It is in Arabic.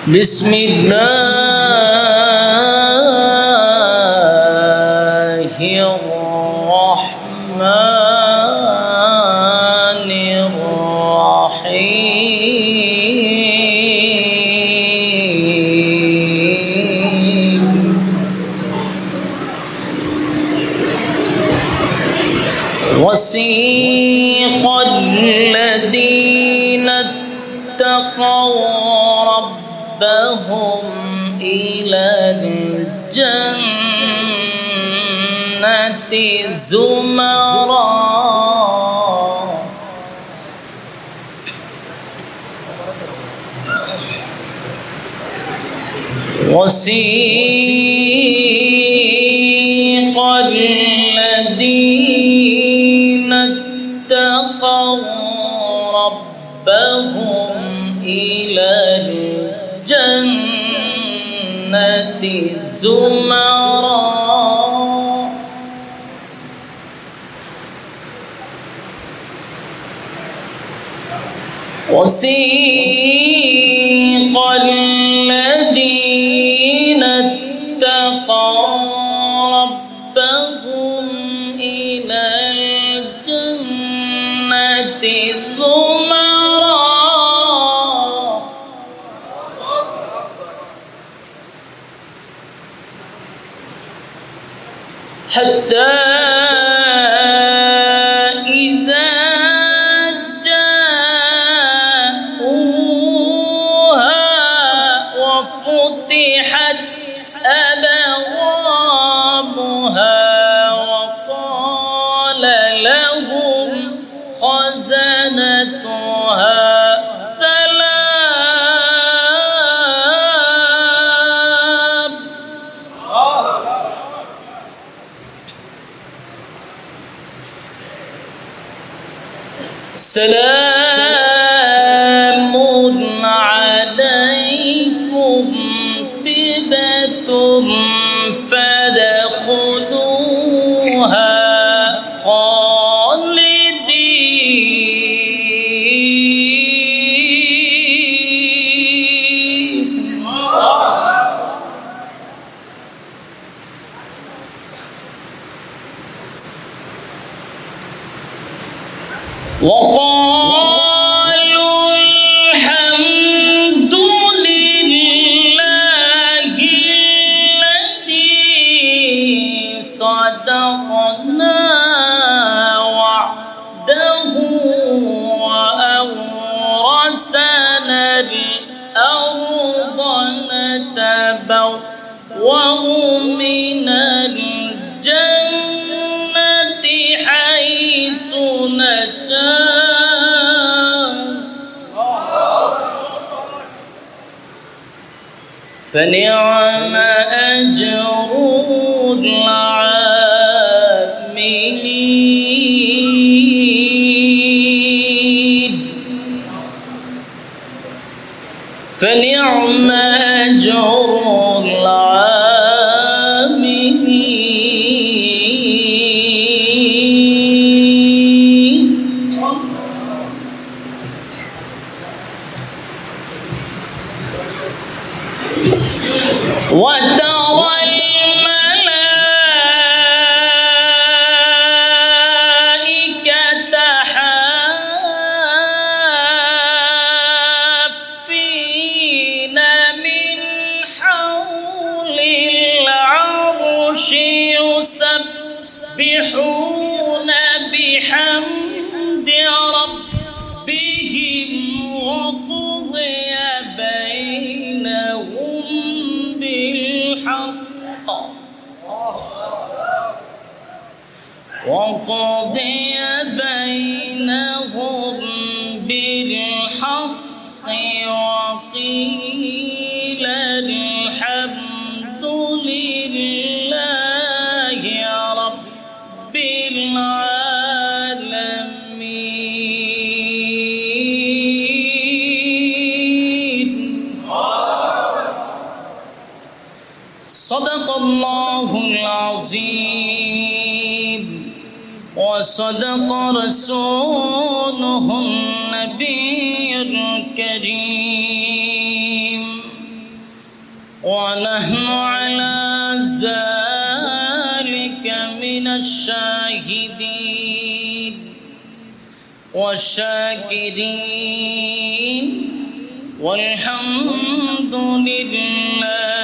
بسم الله الرحمن الرحيم وسيق الذين اتقوا ربهم إلى الجنة زمرا وسيق الذين اتقوا ربهم إلى الجنة زمرا وسيق الذين اتقوا ربهم إلى الجنة زمرا حتى إذا جاءوها وفتحت أبوابها وقال لهم خزنتها سلام عليكم طبتم فادخلوها خالدين وقالوا الحمد لله الذي صدقنا وعده وأورثنا الأرض نتبوأ من الجنة حيث نشاء فنعم أجر العاملين فنعم أجر العاملين وترى الملائكة حافين من حول العرش يسبحون بحمد ربهم وقضي بينهم بالحق وقضي بينهم بالحق وقيل الحمد لله رب العالمين صدق الله العظيم وصدق رسوله النبي الكريم ونحن على ذلك من الشاهدين والشاكرين والحمد لله